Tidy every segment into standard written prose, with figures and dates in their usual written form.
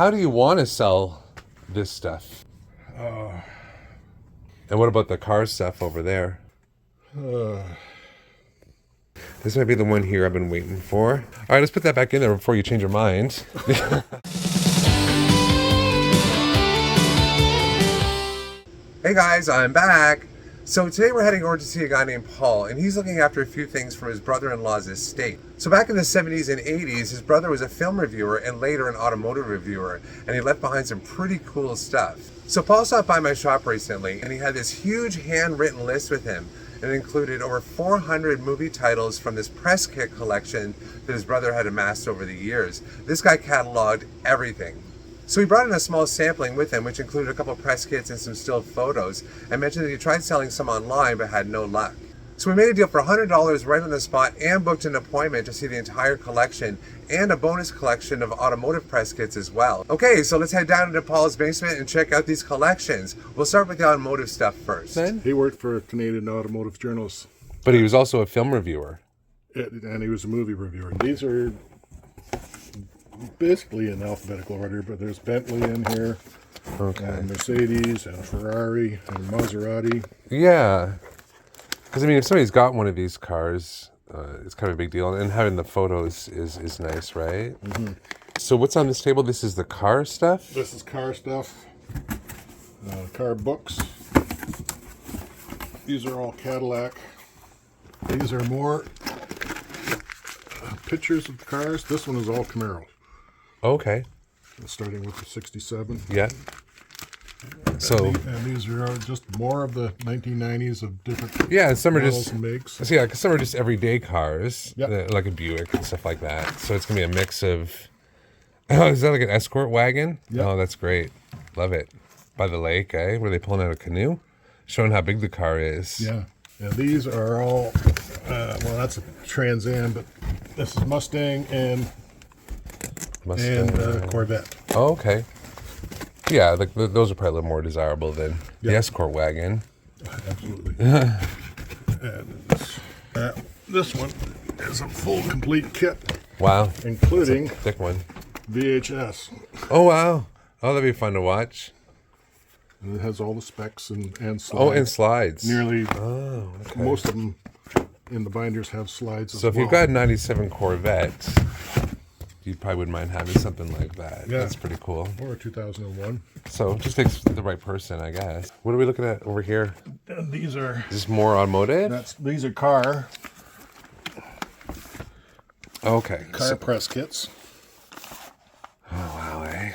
how do you want to sell this stuff? And what about the car stuff over there? This might be the one here I've been waiting for. All right, let's put that back in there before you change your mind. Hey guys, I'm back. So today we're heading over to see a guy named Paul, and he's looking after a few things from his brother-in-law's estate. So back in the 70s and 80s, his brother was a film reviewer and later an automotive reviewer, and he left behind some pretty cool stuff. So Paul stopped by my shop recently, and he had this huge handwritten list with him. And it included over 400 movie titles from this press kit collection that his brother had amassed over the years. This guy cataloged everything. So he brought in a small sampling with him, which included a couple press kits and some still photos, and mentioned that he tried selling some online but had no luck. So we made a deal for $100 right on the spot and booked an appointment to see the entire collection and a bonus collection of automotive press kits as well. Okay, so let's head down into Paul's basement and check out these collections. We'll start with the automotive stuff first. He worked for a Canadian automotive journalist. But he was also a film reviewer. And he was a movie reviewer. These are basically in alphabetical order, but there's Bentley in here, and Mercedes, and Ferrari, and Maserati. Yeah. Because, I mean, if somebody's got one of these cars, it's kind of a big deal. And having the photos is nice, right? Mm-hmm. So what's on this table? This is the car stuff? This is car stuff. Car books. These are all Cadillac. These are more pictures of the cars. This one is all Camaro. Okay. Starting with the 67. Yeah. So, and these are just more of the 1990s of different yeah, some are models just and makes. So yeah, because some are just everyday cars, Yep. like a Buick and stuff like that. So it's gonna be a mix of. Oh, is that like an escort wagon? Yep. Oh, that's great. Love it. By the lake, eh? Were they pulling out a canoe, showing how big the car is? Yeah. And these are all. Well, that's a Trans Am, but this is Mustang and Corvette. Oh, okay. Yeah, like those are probably a little more desirable than the escort wagon. Absolutely. And this one is a full complete kit. Wow. Including that's a thick one. VHS. Oh, wow. Oh, that'd be fun to watch. And it has all the specs and slides. Oh, and slides. Nearly. Oh, okay. Most of them in the binders have slides as well. So if you've got a 97 Corvette, you probably wouldn't mind having something like that. Yeah. That's pretty cool. Or a 2001. So it just takes the right person, I guess. What are we looking at over here? These are... Is this more automotive? These are car. Okay. Car press kits. Oh, wow, eh?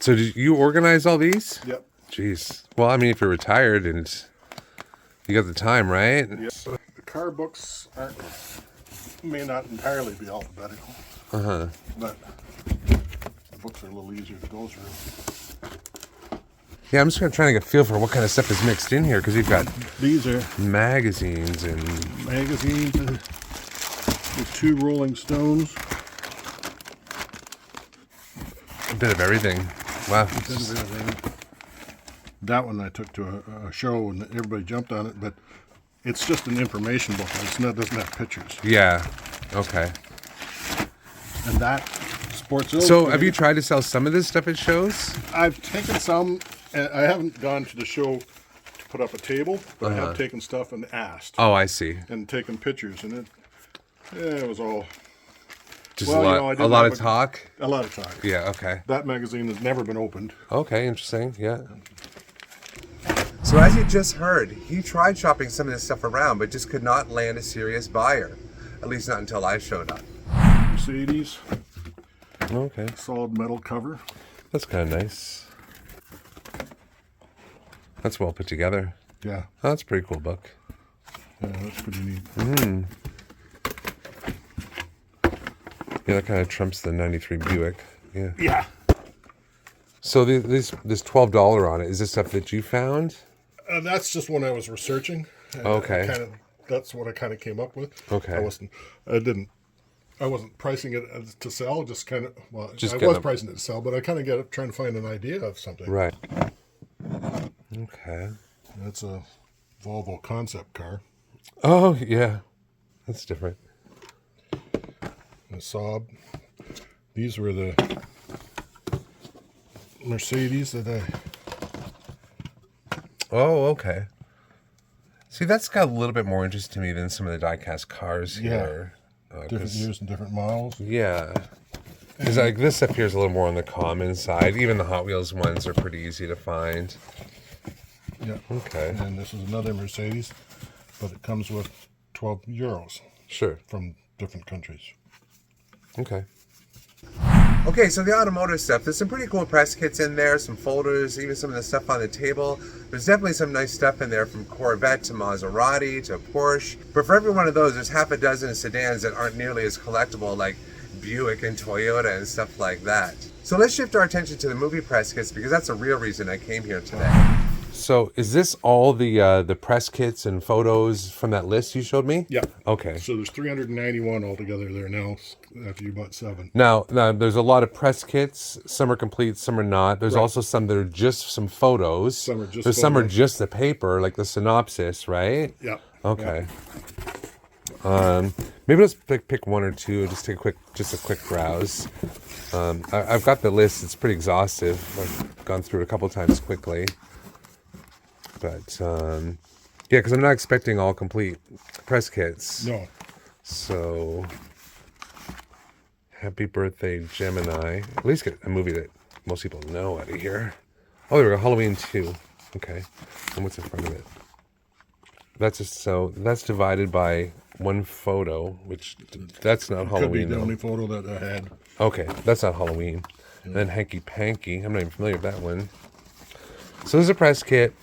So did you organize all these? Yep. Jeez. Well, I mean, if you're retired and you got the time, right? Yes. The car books may not entirely be alphabetical. Uh-huh. But the books are a little easier to go through. Yeah, I'm just trying to get a feel for what kind of stuff is mixed in here, because you've got these are magazines and the 2 Rolling Stones. A bit of everything. Wow. A bit of everything. That one I took to a show and everybody jumped on it, but it's just an information book. It doesn't have pictures. Yeah. Okay. And that Sports Illustrated. So have you tried to sell some of this stuff at shows? I've taken some. I haven't gone to the show to put up a table, but I have taken stuff and asked. Oh, I see. And taken pictures, and it was all just a lot of talk. A lot of talk. Yeah. Okay. That magazine has never been opened. Okay. Interesting. Yeah. So as you just heard, he tried shopping some of this stuff around, but just could not land a serious buyer. At least not until I showed up. Mercedes. Okay. Solid metal cover. That's kind of nice. That's well put together. Yeah. Oh, that's a pretty cool book. Yeah, that's pretty neat. Mm. Yeah, that kind of trumps the 93 Buick. Yeah. Yeah. So this $12 on it, is this stuff that you found? That's just when I was researching. Okay. That's what I kind of came up with. Okay. I wasn't pricing it to sell. Just kind of. Well, just I was pricing it to sell, but I kind of trying to find an idea of something. Right. Okay. That's a Volvo concept car. Oh yeah, that's different. A Saab. These were the Mercedes that I... Oh, okay. See, that's got a little bit more interest to me than some of the die-cast cars here. different years and different models. Yeah. Because like this stuff here is a little more on the common side. Even the Hot Wheels ones are pretty easy to find. Yeah. Okay. And then this is another Mercedes, but it comes with 12 euros Sure. from different countries. Okay. Okay, so the automotive stuff, there's some pretty cool press kits in there, some folders, even some of the stuff on the table. There's definitely some nice stuff in there from Corvette to Maserati to Porsche. But for every one of those, there's half a dozen sedans that aren't nearly as collectible like Buick and Toyota and stuff like that. So let's shift our attention to the movie press kits because that's the real reason I came here today. So is this all the press kits and photos from that list you showed me? Yeah. Okay. So there's 391 altogether there now after you bought 7. Now, there's a lot of press kits. Some are complete, some are not. There's also some that are just some photos. Some are just There's some are photos. just the paper, like the synopsis, right? Yeah. Okay. Maybe let's pick one or two. Just take a quick browse. I've got the list. It's pretty exhaustive. I've gone through it a couple times quickly. But yeah, because I'm not expecting all complete press kits. No. So, happy birthday, Gemini. At least get a movie that most people know out of here. Oh, there we go. Halloween 2. Okay. And what's in front of it? That's divided by one photo, which that's not Could be Halloween. the though. only photo that I had. Okay, that's not Halloween. And then Hanky Panky. I'm not even familiar with that one. So there's a press kit.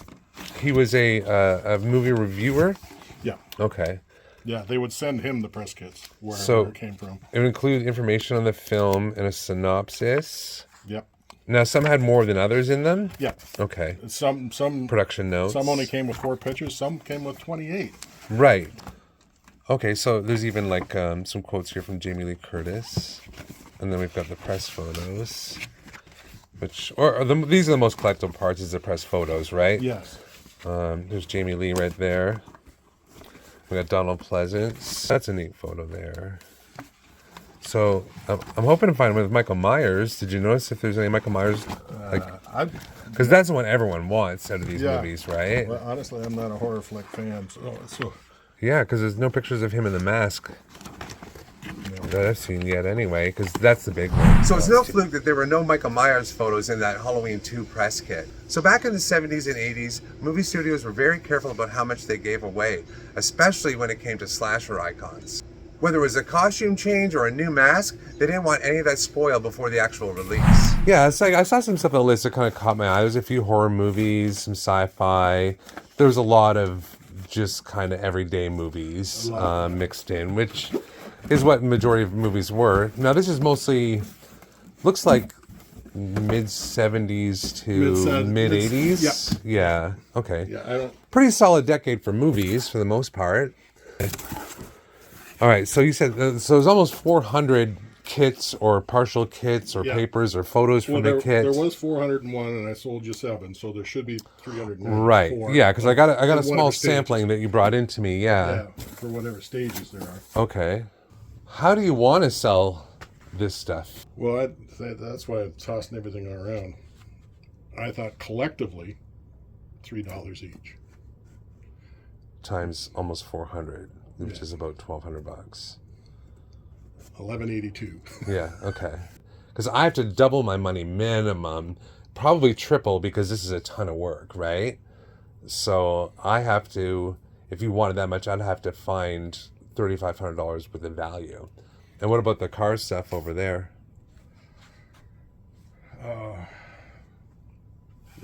He was a movie reviewer. Yeah. Okay. Yeah, they would send him the press kits where it came from. It would include information on the film and a synopsis. Yep. Now, some had more than others in them. Yeah. Okay. Some Production notes. Some only came with 4 pictures. Some came with 28. Right. Okay, so there's even like some quotes here from Jamie Lee Curtis, and then we've got the press photos, which these are the most collectible parts is the press photos, right? Yes. There's Jamie Lee right there. We got Donald Pleasance. That's a neat photo there. So I'm hoping to find one with Michael Myers. Did you notice if there's any Michael Myers? Because that's the one everyone wants out of these movies, right? Well, honestly, I'm not a horror flick fan, so Yeah, because there's no pictures of him in the mask that I've seen yet anyway, because that's the big one. So it's no fluke that there were no Michael Myers photos in that Halloween 2 press kit. So back in the 70s and 80s, movie studios were very careful about how much they gave away, especially when it came to slasher icons. Whether it was a costume change or a new mask, they didn't want any of that spoiled before the actual release. Yeah, it's like I saw some stuff on the list that kind of caught my eye. There's a few horror movies, some sci-fi. There was a lot of just kind of everyday movies mixed in, which is what the majority of movies were. Now this is mostly, looks like mid-70s to mid-80s. Yeah, okay. Yeah, Pretty solid decade for movies for the most part. All right, so you said, so there's almost 400 kits or partial kits or papers or photos from the kit. There was 401 and I sold you 7, so there should be 394. Right, yeah, because I got a small sampling that you brought into me, Yeah, for whatever stages there are. Okay. How do you want to sell this stuff? Well, that's why I'm tossing everything around. I thought collectively, $3 each. Times almost 400, which is about $1,200. $11.82. Yeah, okay. Because I have to double my money minimum, probably triple because this is a ton of work, right? So I have to, if you wanted that much, I'd have to find $3,500 worth of value. And what about the car stuff over there?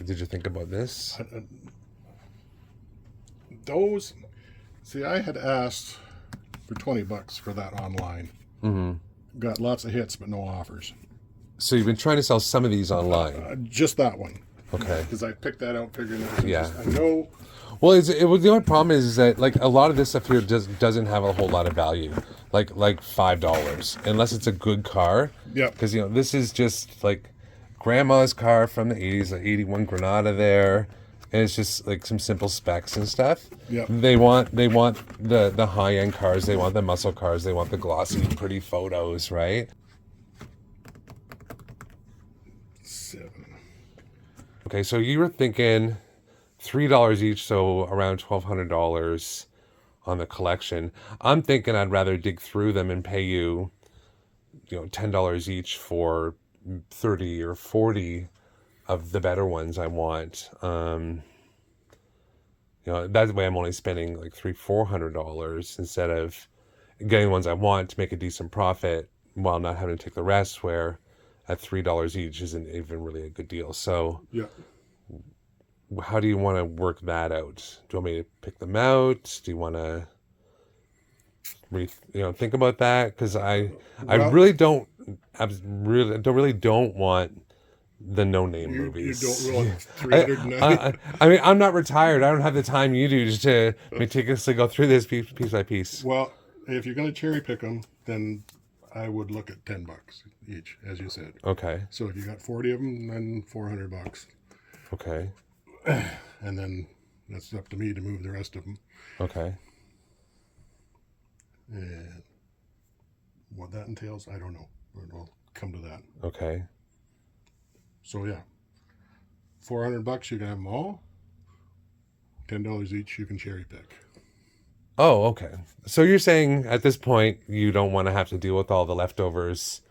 Did you think about this? Those, see, I had asked for $20 for that online. Mm-hmm. Got lots of hits, but no offers. So you've been trying to sell some of these online? Just that one. Okay. Because I picked that out, figuring it was Yeah. I know. Well, the only problem is that like a lot of this stuff here doesn't have a whole lot of value, like $5, unless it's a good car. Yeah. Because this is just like grandma's car from the 80s, like 81 Granada there, and it's just like some simple specs and stuff. Yeah. They want the high end cars, they want the muscle cars, they want the glossy, pretty photos, right? 7. Okay, so you were thinking $3 each, so around $1,200 on the collection. I'm thinking I'd rather dig through them and pay you, $10 each for 30 or 40 of the better ones I want. That way I'm only spending like $300-$400 instead of getting the ones I want to make a decent profit while not having to take the rest, where at $3 each isn't even really a good deal. So Yeah. how do you want to work that out? Do you want me to pick them out? Do you want to think about that? Because I Well- really don't want the no-name You movies. don't want 390. I mean, I'm not retired. I don't have the time you do just to meticulously go through this piece by piece. Well, if you're going to cherry pick them, then I would look at $10 each, as you said. Okay. So if you got 40 of them, then $400. Okay. And then that's up to me to move the rest of them. Okay. And what that entails, I don't know. We'll come to that. Okay. So yeah, $400, you can have them all. $10 each, you can cherry pick. Oh, okay. So you're saying at this point you don't want to have to deal with all the leftovers.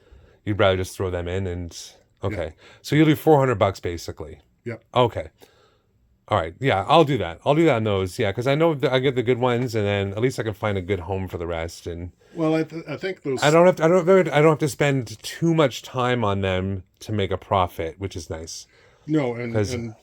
You'd rather just throw them in and okay. Yeah. So you'll do $400 basically. Yep. Okay. All right. Yeah, I'll do that. I'll do that on those. Yeah, because I know I get the good ones, and then at least I can find a good home for the rest. And Well, I think those. I don't have to spend too much time on them to make a profit, which is nice. No, and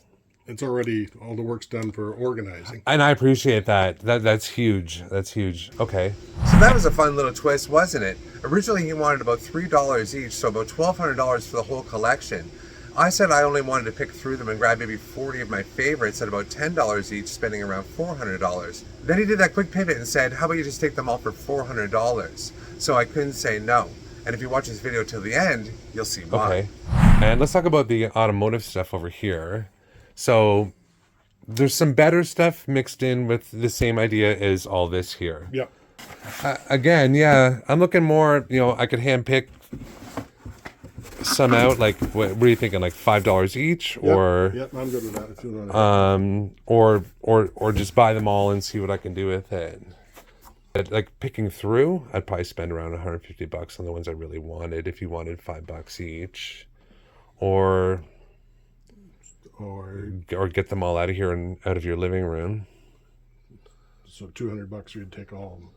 it's already all the work's done for organizing. And I appreciate that. That's huge. That's huge. Okay. So that was a fun little twist, wasn't it? Originally he wanted about $3 each, so about $1,200 for the whole collection. I said I only wanted to pick through them and grab maybe 40 of my favorites at about $10 each, spending around $400. Then he did that quick pivot and said, how about you just take them all for $400? So I couldn't say no. And if you watch this video till the end, you'll see why. Okay. And let's talk about the automotive stuff over here. So there's some better stuff mixed in with the same idea as all this here. Yep. Again, yeah, I'm looking more, I could handpick some out. Like, what are you thinking? Like $5 each, or Yep, I'm good with that. If you want or just buy them all and see what I can do with it. Like picking through, I'd probably spend around $150 on the ones I really wanted. If you wanted $5 each, or get them all out of here and out of your living room. So $200, you'd take all of them.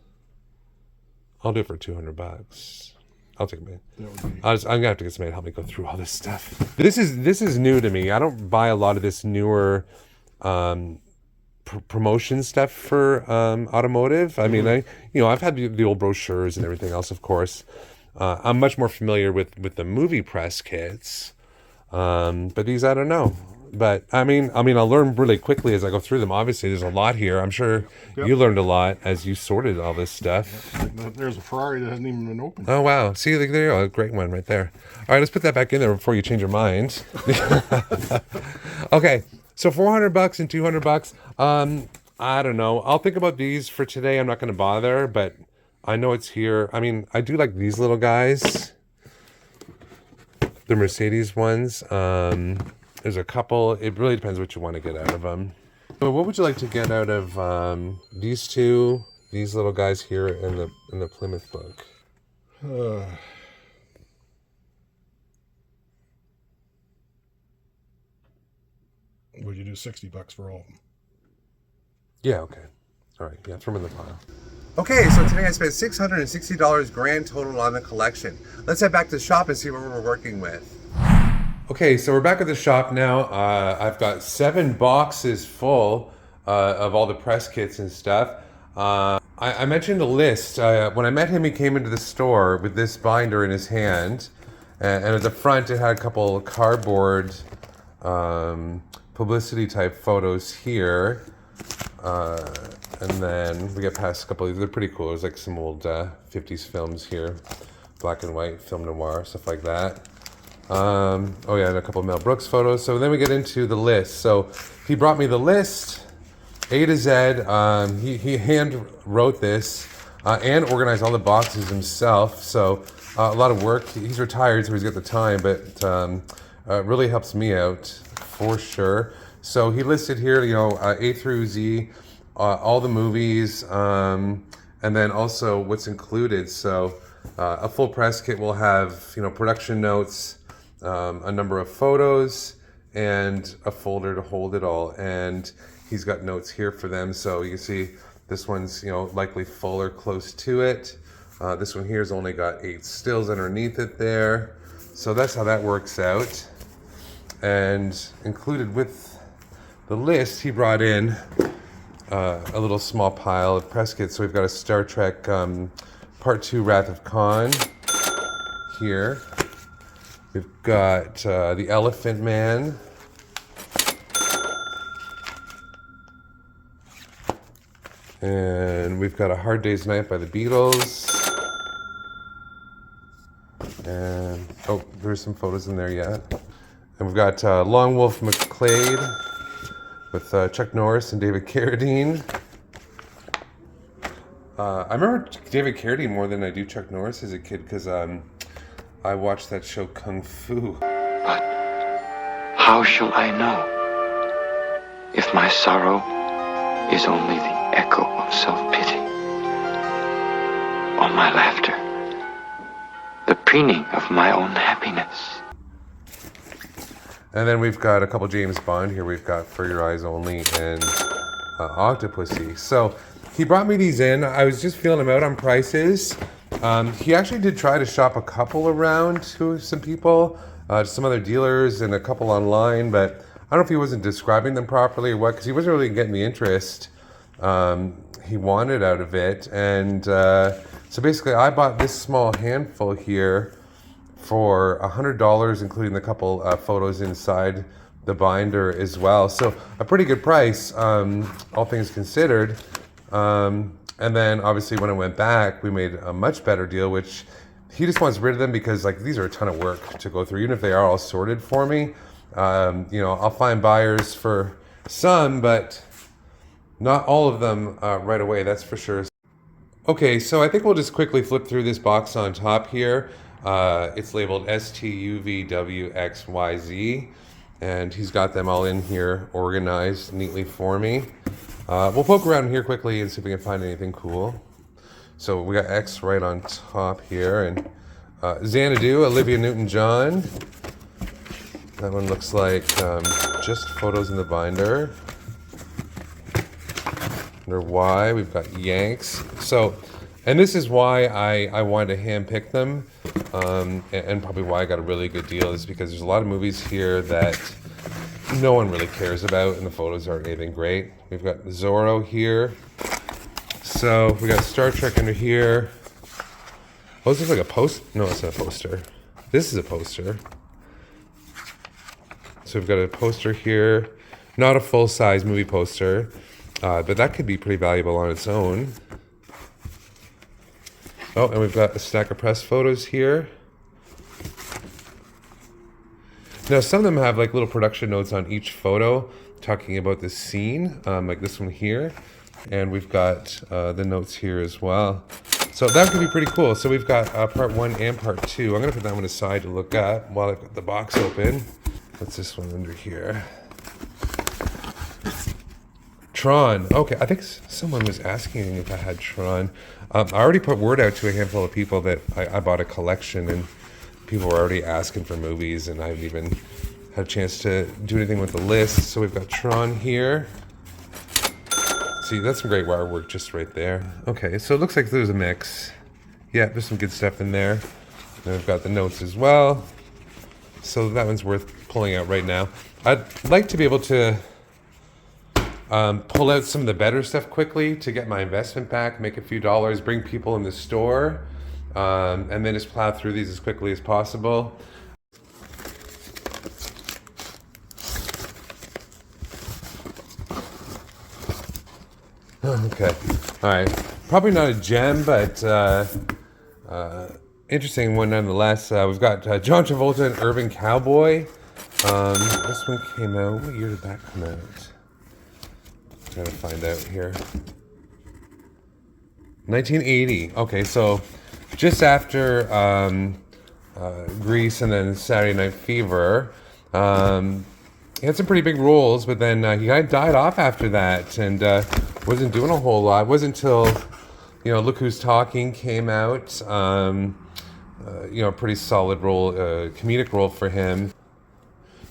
I'll do it for $200. I'll take it. That would be. I'm gonna have to get somebody to help me go through all this stuff. This is new to me. I don't buy a lot of this newer promotion stuff for automotive. I mean, I've had the old brochures and everything else, of course. I'm much more familiar with the movie press kits, but these I don't know. But I mean, I'll learn really quickly as I go through them. Obviously, there's a lot here. I'm sure you learned a lot as you sorted all this stuff. There's a Ferrari that hasn't even been opened. Oh, wow. See, there you go. A great one right there. All right, let's put that back in there before you change your mind. Okay, so $400 and $200. I don't know. I'll think about these for today. I'm not going to bother, but I know it's here. I mean, I do like these little guys. The Mercedes ones. There's a couple. It really depends what you want to get out of them. So what would you like to get out of these two, these little guys here, in the Plymouth book? Would you do $60 for all of them? Yeah, okay. All right, yeah, throw them in the pile. Okay, so today I spent $660 grand total on the collection. Let's head back to the shop and see what we're working with. Okay, so we're back at the shop now. I've got 7 boxes full of all the press kits and stuff. I mentioned a list. When I met him, he came into the store with this binder in his hand. And at the front, it had a couple cardboard publicity type photos here. And then we get past a couple of these. They're pretty cool. There's like some old 50s films here. Black and white, film noir, stuff like that. And a couple of Mel Brooks photos. So then we get into the list. So he brought me the list, A to Z. He hand wrote this and organized all the boxes himself. So a lot of work. He's retired, so he's got the time, but really helps me out. for sure. So he listed here, A through Z, all the movies, and then also what's included. So a full press kit will have, production notes, a number of photos, and a folder to hold it all. And he's got notes here for them. So you can see this one's, likely full or close to it. This one here's only got 8 stills underneath it there. So that's how that works out. And included with the list, he brought in a little small pile of press kits. So we've got a Star Trek Part 2 Wrath of Khan here. We've got The Elephant Man. And we've got A Hard Day's Night by the Beatles. And, there's some photos in there yet. And we've got Long Wolf McClade with Chuck Norris and David Carradine. I remember David Carradine more than I do Chuck Norris as a kid because I watched that show Kung Fu. But how shall I know if my sorrow is only the echo of self-pity, or my laughter the preening of my own happiness? And then we've got a couple James Bond here. We've got For Your Eyes Only and Octopussy. So he brought me these in. I was just feeling them out on prices. He actually did try to shop a couple around to some people, to some other dealers and a couple online, but I don't know if he wasn't describing them properly or what, because he wasn't really getting the interest he wanted out of it. And so basically I bought this small handful here for $100, including the couple photos inside the binder as well. So a pretty good price, all things considered. And then obviously when I went back, we made a much better deal, which he just wants rid of them because these are a ton of work to go through. Even if they are all sorted for me, I'll find buyers for some, but not all of them right away, that's for sure. Okay, so I think we'll just quickly flip through this box on top here. It's labeled STUVWXYZ, and he's got them all in here organized neatly for me. We'll poke around here quickly and see if we can find anything cool. So we got X right on top here, and Xanadu, Olivia Newton-John. That one looks like just photos in the binder. Under Y, we've got Yanks. So, and this is why I wanted to hand pick them, and probably why I got a really good deal is because there's a lot of movies here that no one really cares about, and the photos aren't anything great. We've got Zorro here. So we got Star Trek under here. Oh, this looks like a post. No, it's not a poster. This is a poster. So we've got a poster here, not a full-size movie poster, but that could be pretty valuable on its own. Oh, and we've got a stack of press photos here. Now, some of them have little production notes on each photo talking about the scene, like this one here. And we've got the notes here as well. So that could be pretty cool. So we've got part 1 and part 2. I'm going to put that one aside to look at while I've got the box open. What's this one under here? Tron. Okay, I think someone was asking if I had Tron. I already put word out to a handful of people that I bought a collection, and people were already asking for movies, and I haven't even had a chance to do anything with the list. So we've got Tron here. See, that's some great wire work just right there. Okay, so it looks like there's a mix. Yeah, there's some good stuff in there. And we've got the notes as well. So that one's worth pulling out right now. I'd like to be able to pull out some of the better stuff quickly to get my investment back, make a few dollars, bring people in the store, and then just plow through these as quickly as possible. Okay, all right. Probably not a gem, but interesting one nonetheless. We've got John Travolta and Urban Cowboy. This one came out. What year did that come out? Gotta find out here. 1980. Okay, so just after Grease and then Saturday Night Fever. he had some pretty big roles, but then he kind of died off after that and wasn't doing a whole lot. It wasn't until, Look Who's Talking came out, a pretty solid role, comedic role for him.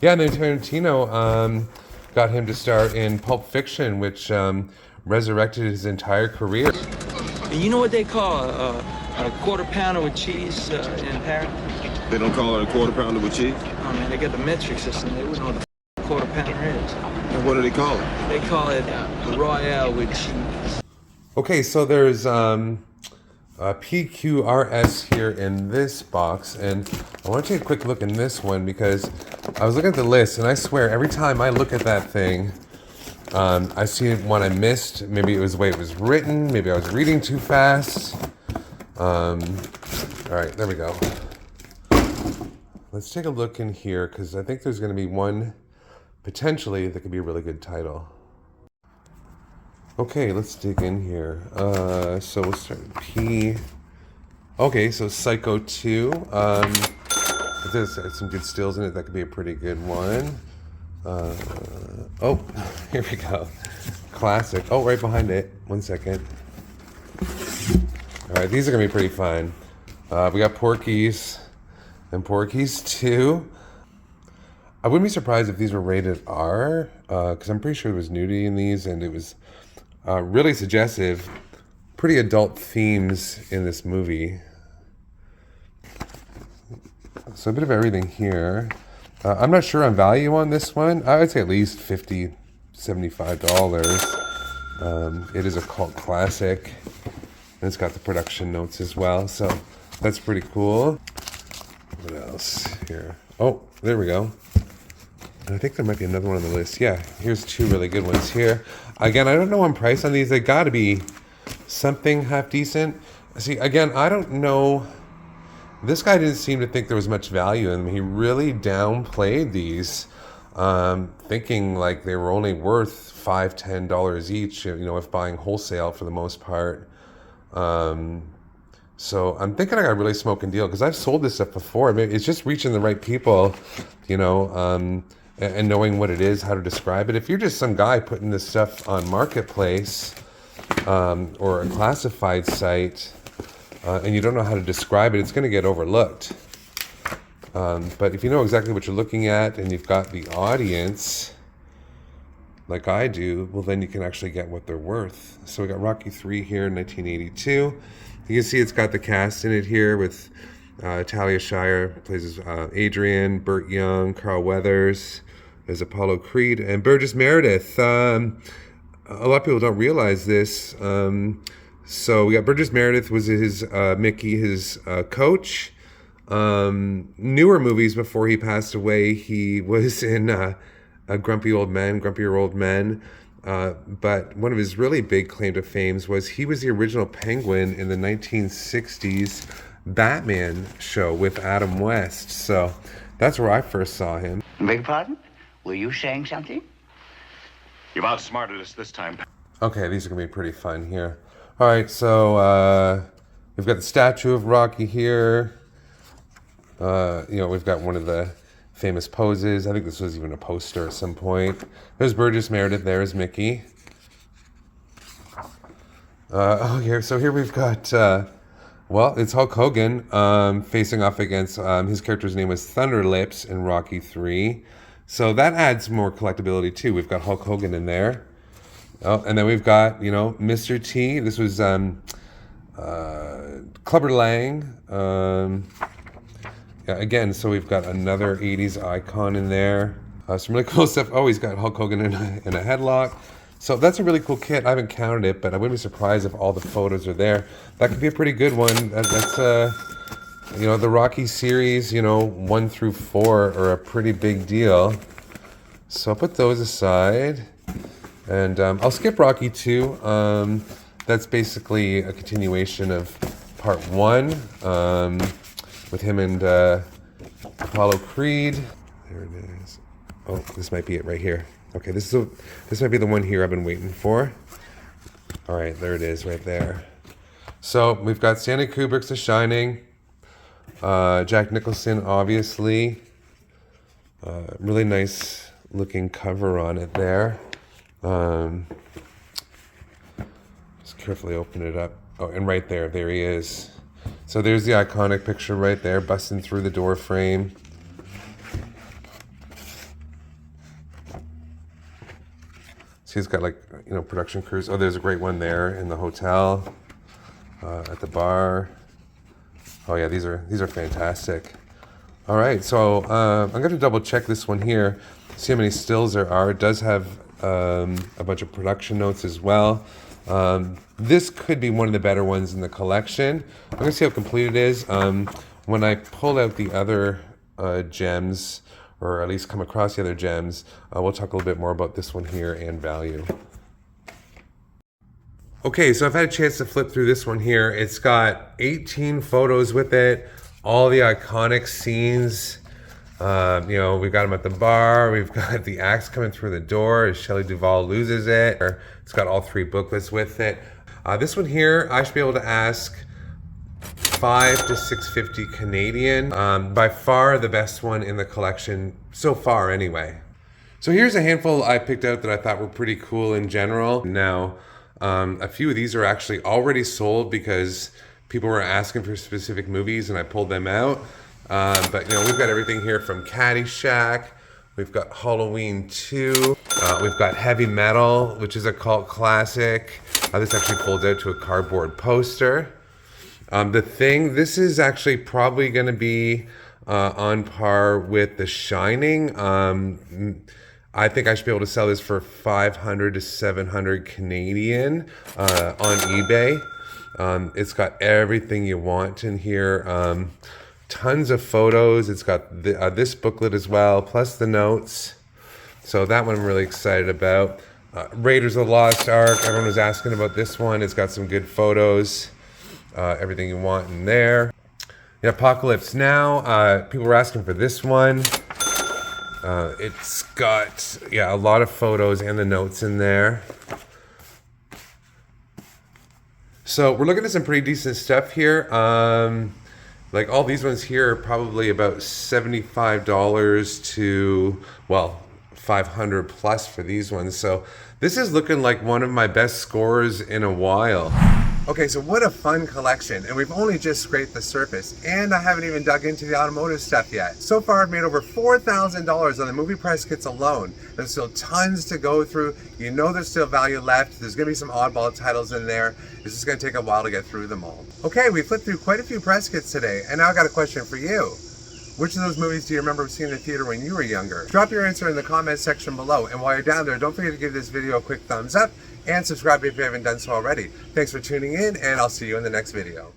Yeah, and then Tarantino got him to star in Pulp Fiction, which resurrected his entire career. And you know what they call a quarter pounder with cheese in Paris? They don't call it a quarter pounder with cheese? Oh man, they got the metric system. They wouldn't know what the quarter pounder is. And what do they call it? They call it Royale with cheese. Okay, so there's PQRS here in this box, and I want to take a quick look in this one because I was looking at the list, and I swear every time I look at that thing, I see one I missed. Maybe it was the way it was written. Maybe I was reading too fast. All right, there we go. Let's take a look in here because I think there's going to be one potentially that could be a really good title. Okay, let's dig in here. So we'll start with P. Okay, so Psycho 2. If there's some good stills in it, that could be a pretty good one. Oh, here we go. Classic. Oh, right behind it. 1 second. All right, these are gonna be pretty fun. We got Porky's and Porky's 2. I wouldn't be surprised if these were rated R, because I'm pretty sure there was nudity in these, and it was really suggestive. Pretty adult themes in this movie. So a bit of everything here. I'm not sure on value on this one. I would say at least $50, $75. It is a cult classic. And it's got the production notes as well. So that's pretty cool. What else here? Oh, there we go. And I think there might be another one on the list. Yeah, here's 2 really good ones here. Again, I don't know on price on these. They got to be something half decent. See, again, I don't know. This guy didn't seem to think there was much value in them. He really downplayed these, thinking like they were only worth $5, $10 each, if buying wholesale for the most part. So I'm thinking I got a really smoking deal because I've sold this stuff before. Maybe it's just reaching the right people, and knowing what it is, how to describe it. If you're just some guy putting this stuff on Marketplace or a classified site, and you don't know how to describe it, it's going to get overlooked. But if you know exactly what you're looking at and you've got the audience, like I do, well, then you can actually get what they're worth. So we got Rocky 3 here in 1982. You can see it's got the cast in it here with Talia Shire plays as Adrian, Burt Young, Carl Weathers as Apollo Creed, and Burgess Meredith. A lot of people don't realize this. So we got Burgess Meredith was his Mickey, his coach. Newer movies before he passed away, he was in Grumpier Old Men. But one of his really big claim to fame was he was the original Penguin in the 1960s Batman show with Adam West. So that's where I first saw him. Beg your pardon? Were you saying something? You've outsmarted us this time. Okay, these are going to be pretty fun here. All right, so we've got the statue of Rocky here. We've got one of the famous poses. I think this was even a poster at some point. There's Burgess Meredith. There's Mickey. Here we've got, it's Hulk Hogan facing off against, his character's name was Thunder Lips in Rocky 3. So that adds more collectability too. We've got Hulk Hogan in there. Oh, and then we've got, Mr. T. This was Clubber Lang. Again, so we've got another 80s icon in there. Some really cool stuff. Oh, he's got Hulk Hogan in a headlock. So that's a really cool kit. I haven't counted it, but I wouldn't be surprised if all the photos are there. That could be a pretty good one. That's the Rocky series, 1 through 4 are a pretty big deal. So I'll put those aside. And I'll skip Rocky 2. That's basically a continuation of part 1 with him and Apollo Creed. There it is. Oh, this might be it right here. Okay, this might be the one here I've been waiting for. All right, there it is right there. So we've got Stanley Kubrick's The Shining. Jack Nicholson, obviously. Really nice looking cover on it there. Just carefully open it up. Oh, and right there he is. So there's the iconic picture right there, busting through the door frame. So he's got like, you know, production crews. Oh, there's a great one there in the hotel, at the bar. Oh yeah, these are fantastic. All right, so I'm going to double check this one here, see how many stills there are. It does have a bunch of production notes as well. This could be one of the better ones in the collection. I'm going to see how complete it is. When I pull out the other gems, or at least come across the other gems, we'll talk a little bit more about this one here and value. Okay, so I've had a chance to flip through this one here. It's got 18 photos with it, all the iconic scenes. You know, we've got them at the bar, we've got the axe coming through the door as Shelley Duvall loses it. It's got all 3 booklets with it. This one here, I should be able to ask $5 to $6.50 Canadian. By far the best one in the collection so far anyway. So here's a handful I picked out that I thought were pretty cool in general. Now, a few of these are actually already sold because people were asking for specific movies and I pulled them out. But you know, we've got everything here from Caddyshack, we've got Halloween 2, we've got Heavy Metal, which is a cult classic. This actually folds out to a cardboard poster. The Thing, this is actually probably going to be on par with The Shining. I think I should be able to sell this for 500 to 700 Canadian on eBay. It's got everything you want in here. Tons of photos. It's got this booklet as well, plus the notes. So that one I'm really excited about. Raiders of the Lost Ark. Everyone was asking about this one. It's got some good photos. Everything you want in there. The Apocalypse Now. People were asking for this one. It's got, yeah, a lot of photos and the notes in there. So we're looking at some pretty decent stuff here. Like all these ones here are probably about $75 to, well, 500 plus for these ones. So this is looking like one of my best scores in a while. Okay, so what a fun collection, and we've only just scraped the surface, and I haven't even dug into the automotive stuff yet. So far, I've made over $4,000 on the movie press kits alone. There's still tons to go through. You know there's still value left. There's gonna be some oddball titles in there. It's just gonna take a while to get through them all. Okay, we flipped through quite a few press kits today, and now I got a question for you. Which of those movies do you remember seeing in the theater when you were younger? Drop your answer in the comments section below, and while you're down there, don't forget to give this video a quick thumbs up and subscribe if you haven't done so already. Thanks for tuning in, and I'll see you in the next video.